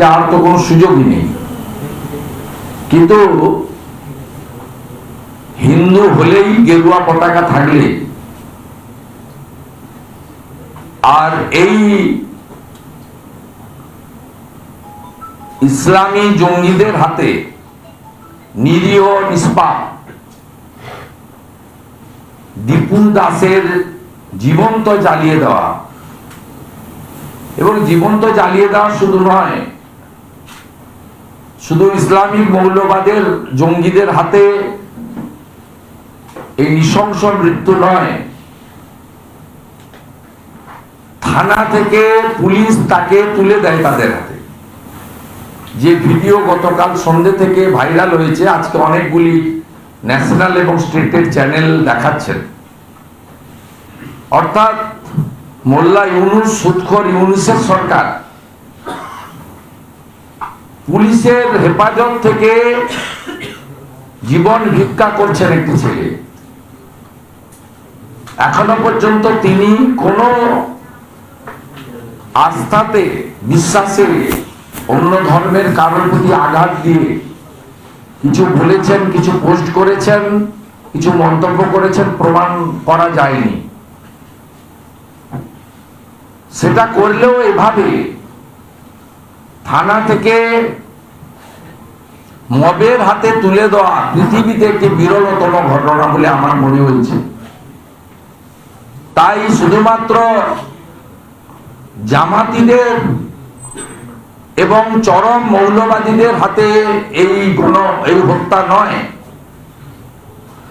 যাওয়ার তো কোনো সুযোগই নেই। কিন্তু হিন্দু হলেই গেরুয়া পতাকা থাকলে আর এই ইসলামী জঙ্গিদের হাতে নিরীহ নিষ্পাপ দীপু দাসের জীবন্ত জ্বালিয়ে দেওয়া, এবং জীবন্ত জ্বালিয়ে দেওয়া শুধু নয়, শুধু ইসলামিক মৌলবাদের জঙ্গিদের হাতে এই নৃশংস মৃত্যু নয়, থানা থেকে পুলিশ তাকে তুলে দেয় তাদের হাতে। যে ভিডিও গতকাল সন্ধ্যে থেকে ভাইরাল হয়েছে, আজকে অনেকগুলি ন্যাশনাল এবং স্টেটের চ্যানেল দেখাচ্ছেন। অর্থাৎ মোল্লা ইউনুস, সুদখোর ইউনুসের সরকার পুলিশের হেফাজত থেকে জীবন ভিক্ষা করছেন একটি ছেলে। এখনো পর্যন্ত তিনি কোন আস্থাতে, বিশ্বাসে অন্য ধর্মের কারোর প্রতি আঘাত দিয়ে কিছু বলেছেন, কিছু পোস্ট করেছেন, কিছু মন্তব্য করেছেন প্রমাণ করা যায়নি। সেটা করলেও এভাবে থানা থেকে মবের হাতে তুলে দেওয়া পৃথিবীতে একটি বিরলতম ঘটনা বলে আমার মনে হয়েছে। তাই শুধুমাত্র জামাতিদের এবং চরম মৌলবাদীদের হাতে এই হত্যা নয়,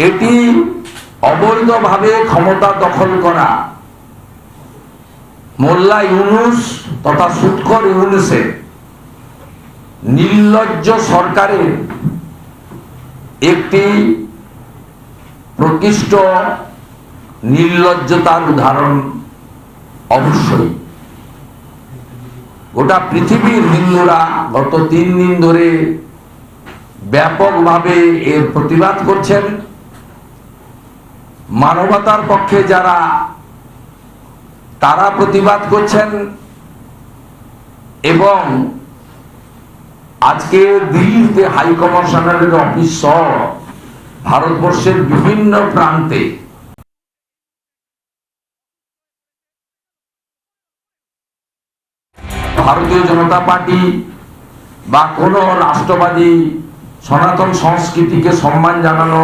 এটি অবৈধভাবে ক্ষমতা দখল করা মোল্লা ইউনুস তথা সুদখোর ইউনুসের নির্লজ্জ সরকারের একটি প্রকৃষ্ট নির্লজ্জতার উদাহরণ। অবশ্যই গোটা পৃথিবীর হিন্দুরা গত 3 দিন ধরে ব্যাপকভাবে এর প্রতিবাদ করছেন। মানবতার পক্ষে যারা, তারা প্রতিবাদ করছেন, এবং আজকে দিল্লিতে হাই কমিশনারের অফিস সহ ভারতবর্ষের বিভিন্ন প্রান্তে ভারতীয় জনতা পার্টি বা কোন রাষ্ট্রবাদী সনাতন সংস্কৃতিকে সম্মান জানানো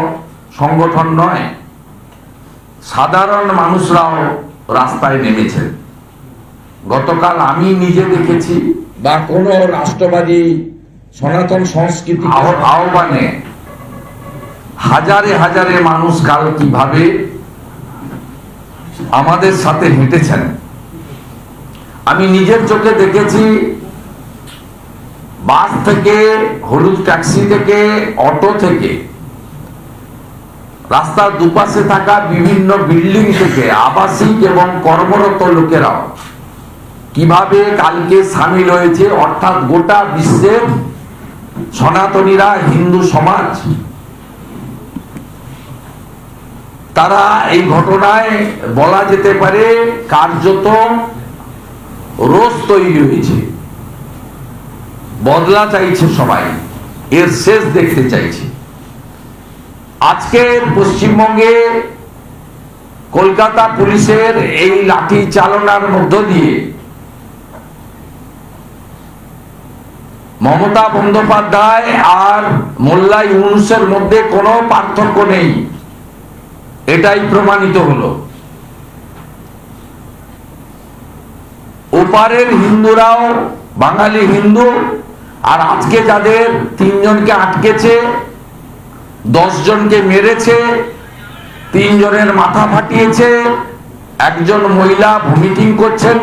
সংগঠন নয়, সাধারণ মানুষরাও রাস্তায় নেমেছেন। গতকাল আমি নিজে দেখেছি, বা কোন রাষ্ট্রবাদী সনাতন সংস্কৃতি আহ্বানে হাজারে হাজারে মানুষ কাল কিভাবে আমাদের সাথে হেঁটেছেন আমি নিজের চোখে দেখেছি। বাস থেকে, হলুদ ট্যাক্সি থেকে, অটো থেকে, রাস্তার দুপাশে থাকা বিভিন্ন বিল্ডিং থেকে আবাসিক এবং কর্মরত লোকেরাও কিভাবে কালকে সামিল হয়েছে। অর্থাৎ গোটা বিশ্বের সনাতনীরা, হিন্দু সমাজ, তারা এই ঘটনায় বলা যেতে পারে কার্যত রোষ তৈরি হয়েছে। বদলা চাইছে সবাই, এর শেষ দেখতে চাইছে। আজকে পশ্চিমবঙ্গে কলকাতা পুলিশের এই লাঠি চালনার মধ্য দিয়ে মমতা বন্দ্যোপাধ্যায় আর মোল্লা ইউনুসের মধ্যে কোনো পার্থক্য নেই, এটাই প্রমাণিত হলো। ওপারের হিন্দুরাও বাঙালি হিন্দু, আর আজকে যাদের 3 জনকে আটকেছে, 10 জনকে মেরেছে, 3 জনের মাথা ফাটিয়েছে, একজন মহিলা ভমিটিং করছেন,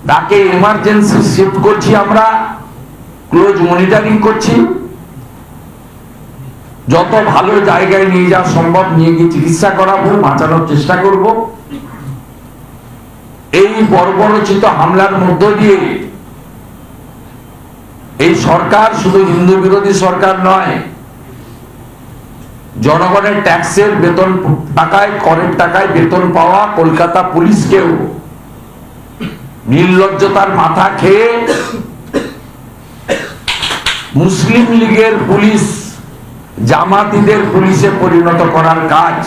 তাকে ইমার্জেন্সি শিফট করছি, আমরা ক্লোজ মনিটরিং করছি, যত ভালো জায়গায় নিয়ে যাওয়া সম্ভব নিয়ে গিয়ে চিকিৎসা করাবো, বাঁচানোর চেষ্টা করব। এই বর্বরচিত হামলার মধ্য দিয়ে এই সরকার শুধু হিন্দু বিরোধী সরকার নয়, জনগণের ট্যাক্সের বেতন টাকায়, করের টাকায় বেতন পাওয়া কলকাতা পুলিশকেও নির্লজ্জতার মাথা খেয়ে মুসলিম লীগের পুলিশ জামাতিদের পুলিশে পরিণত করার কাজ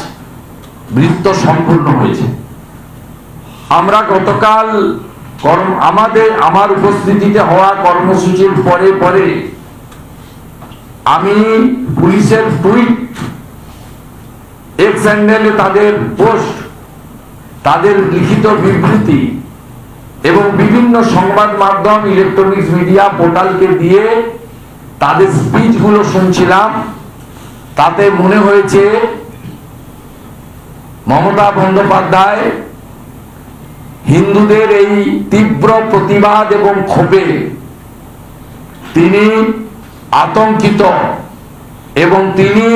বৃত্ত সম্পূর্ণ হয়েছে। আমরা গতকাল আমার উপস্থিতিতে হওয়া কর্মসূচির পরে আমি পুলিশের টুইট, এক্স হ্যান্ডেলে তাদের পোস্ট, তাদের লিখিত বিবৃতি এবং বিভিন্ন সংবাদ মাধ্যম, ইলেকট্রনিক্স মিডিয়া পোর্টালকে দিয়ে তাদের স্পিচ গুলো শুনছিলাম। তাতে মনে হয়েছে মমতা বন্দ্যোপাধ্যায় হিন্দুদের এই তীব্র প্রতিবাদ এবং ক্ষোভে তিনি আতঙ্কিত এবং তিনি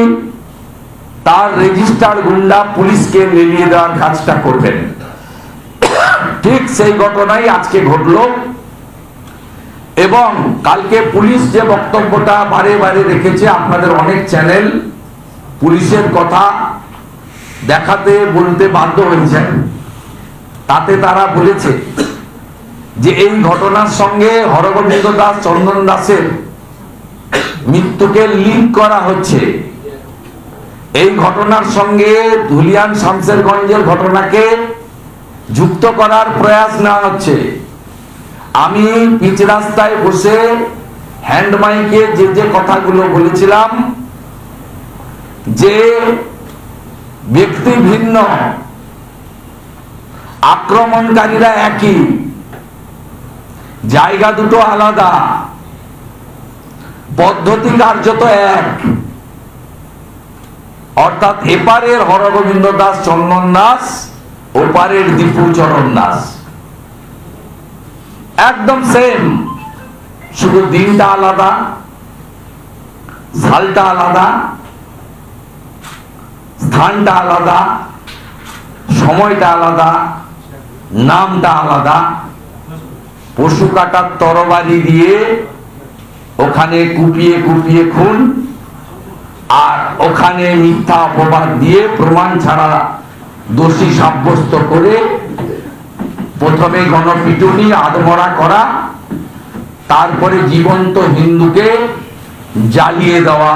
তার রেজিস্টার গুন্ডা পুলিশকে লেলিয়ে দেওয়ার কাজটা করবেন। ঠিক সেই ঘটনাই আজকে ঘটল এবং কালকে পুলিশ যে বক্তব্যটা বারে বারে রেখেছে, আপনাদের অনেক চ্যানেল পুলিশের কথা দেখাতে বলতে বাধ্য হয়েছেন। তাতে তারা বলেছে যে এই ঘটনার সঙ্গে হরগোবিন্দ দাস, চন্দন দাসের মৃত্যুকে লিঙ্ক করা হচ্ছে, এই ঘটনার সঙ্গে ধুলিয়ান শামসেরগঞ্জের ঘটনাকে যুক্ত করার প্রয়াস নেওয়া হচ্ছে। আমি পিচ রাস্তায় বসে হ্যান্ড মাইকে যে কথাগুলো বলেছিলাম, যে ব্যক্তি ভিন্ন, আক্রমণকারীরা একই, জায়গা দুটো আলাদা, পদ্ধতি কার্যত এক, অর্থাৎ এপারের হরগোবিন্দ দাস, চন্দন দাস, ওপারের দীপুচরণ দাস, একদম সেম, শুধু দিনটা আলাদা, সালটা আলাদা, স্থানটা আলাদা, সময়টা আলাদা, নামটা আলাদা। পশু কাটার তরবারি দিয়ে ওখানে কুপিয়ে কুপিয়ে খুন, আর ওখানে মিথ্যা অপবাদ দিয়ে প্রমাণ ছাড়া দোষী সাব্যস্ত করে প্রথমে গণপিটুনি, আধমরা করা, তারপরে জীবন্ত হিন্দুকে জ্বালিয়ে দেওয়া,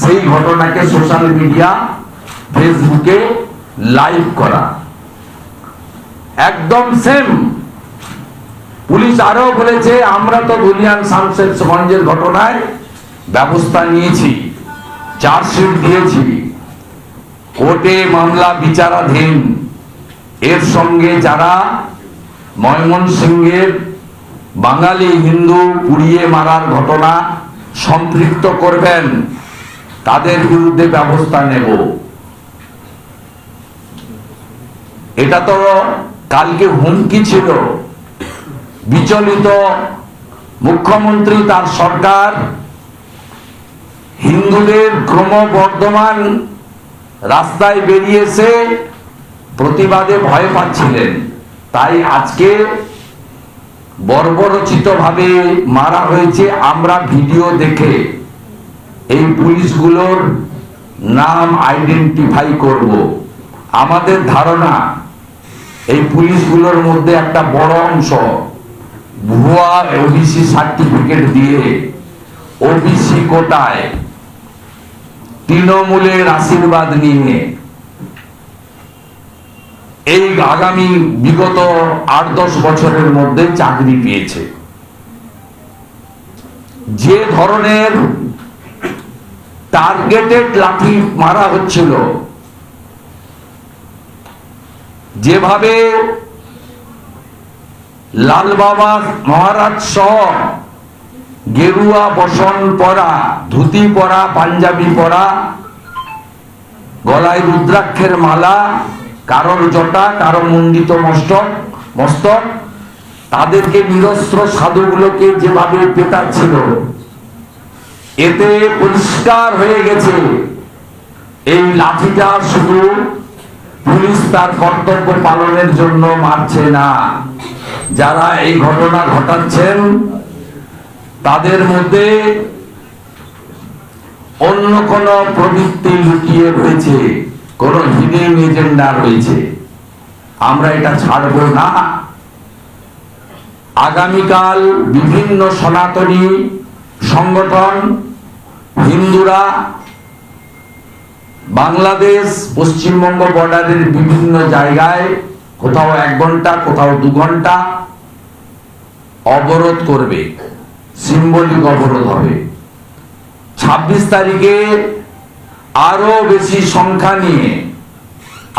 সেই ঘটনাকে সোশ্যাল মিডিয়া, ফেসবুকে লাইভ করা, একদম সেম। পুলিশ আরো বলেছে, আমরা তো ধুলিয়ান শামসেরগঞ্জের ঘটনায় ব্যবস্থা নিয়েছি, চার্জশিট দিয়েছি, কোর্টে মামলা বিচারাধীন। এর সঙ্গে যারা ময়মনসিংহের বাঙালি হিন্দু পুড়িয়ে মারার ঘটনা সম্পৃক্ত করবেন, তাদের বিরুদ্ধে ব্যবস্থা নেব। এটা তো কালকে হুমকি ছিল। বিচলিত মুখ্যমন্ত্রী, তার সরকার হিন্দুদের ক্রমবর্ধমান রাস্তায় বেরিয়েছে প্রতিবাদে ভয় পাচ্ছিলেন। তাই আজকে বর্বরচিত ভাবে মারা হয়েছে। আমরা ভিডিও দেখে এই পুলিশগুলোর নাম আইডেন্টিফাই করব। আমাদের ধারণা এই পুলিশগুলোর মধ্যে একটা বড় অংশ ভুয়া ওবিসি সার্টিফিকেট দিয়ে ওবিসি কোটায় তৃণমূলের আশীর্বাদ নিয়ে এই আগামী বিগত 8-10 বছরের মধ্যে চাকরি পেয়েছে। যে ধরনের টার্গেটেড লাঠি মারা হচ্ছিল, যেভাবে লাল বাবা মহারাজ সহ গেরুয়া বসন পরা, ধুতি পরা, পাঞ্জাবি পরা, গলায় রুদ্রাক্ষের মালা, কারোর জটা, কারো মণ্ডিত মস্তক, তাদেরকে নিরস্ত্র সাধুগুলোকে যেভাবে পেটাচ্ছিল, এতে পরিষ্কার হয়ে গেছে এই লাঠিটা শুধু পুলিশ তার কর্তব্য পালনের জন্য মারছে না। যারা এই ঘটনা ঘটাচ্ছেন তাদের মধ্যে অন্য কোন প্রবৃত্তি লুকিয়ে রয়েছে, কোন হিডেন এজেন্ডা রয়েছে। আমরা এটা ছাড়ব না। আগামীকাল বিভিন্ন সনাতনী সংগঠন হিন্দুরা বাংলাদেশ পশ্চিমবঙ্গ বর্ডারের বিভিন্ন জায়গায় কোথাও 1 ঘন্টা কোথাও 2 ঘন্টা অবরোধ করবে, সিম্বলিক অবরোধ হবে। 26 তারিখে আরো বেশি সংখ্যা নিয়ে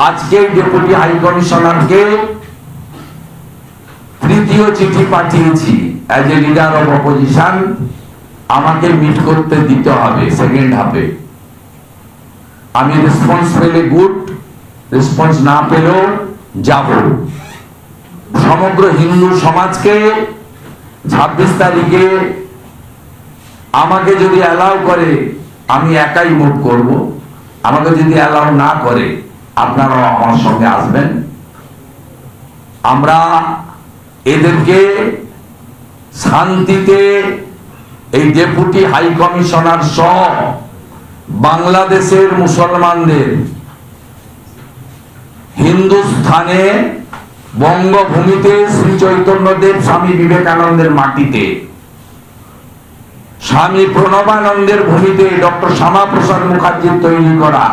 আজকে ডেপুটি হাই কমিশনারকে তৃতীয় চিঠি পাঠিয়েছি as a leader of opposition, আমাকে মিট করতে দিতে হবে সেকেন্ড হাফে। আমি রেসপন্স পেলে গুড, রেসপন্স না পেলেও যাব। সমগ্র হিন্দু সমাজকে 26 তারিখে আমাকে যদি অ্যালাউ করে আমি একাই মুভ করব, আমাকে যদি অ্যালাউ না করে আপনারাও আমার সঙ্গে আসবেন। আমরা এদেরকে শান্তিতে এই ডেপুটি হাই কমিশনার সহ বাংলাদেশের মুসলমানদের হিন্দুস্থানে বঙ্গভূমিতে শ্রী চৈতন্যদেব স্বামী বিবেকানন্দের মাটিতে, স্বামী প্রণবানন্দের ভূমিতে ডক্টর শ্যামাপ্রসাদ মুখার্জির তৈরি করা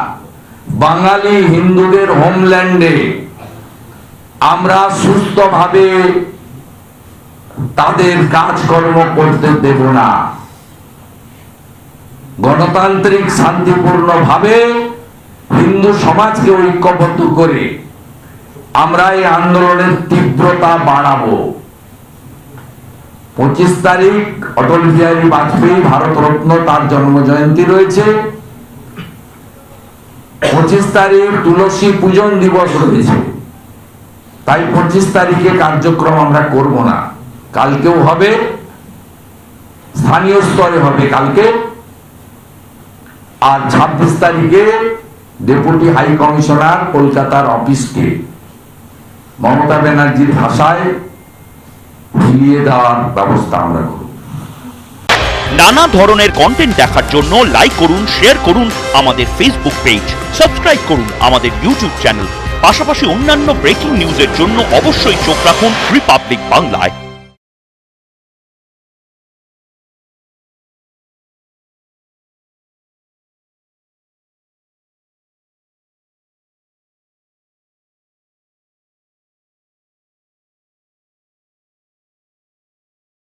বাঙালি হিন্দুদের হোমল্যান্ডে আমরা সুস্থভাবে তাদের কাজকর্ম করতে দেব না। গণতান্ত্রিক শান্তিপূর্ণ ভাবে হিন্দু সমাজকে ঐক্যবদ্ধ করে আমরা এই আন্দোলনের তীব্রতা বাড়াবো। 25 তারিখ অটল বিহারী বাজপেয়ী ভারতরত্ন, তার জন্মজয়ন্তী রয়েছে। 25 তারিখ তুলসী পূজন দিবস রয়েছে, তাই 25 তারিখে কার্যক্রম আমরা করব না। কালকেও হবে, স্থানীয় স্তরে হবে কালকে। আর 26 তারিখে ডেপুটি হাই কমিশনার কলকাতার অফিসকে মমতা ব্যানার্জির ভাষায় ঝুলিয়ে দেওয়ার ব্যবস্থা আমরা করব। নানা ধরনের কন্টেন্ট দেখার জন্য লাইক করুন, শেয়ার করুন আমাদের ফেসবুক পেজ, সাবস্ক্রাইব করুন আমাদের ইউটিউব চ্যানেল। পাশাপাশি অন্যান্য ব্রেকিং নিউজের জন্য অবশ্যই চোখ রাখুন রিপাবলিক বাংলায়।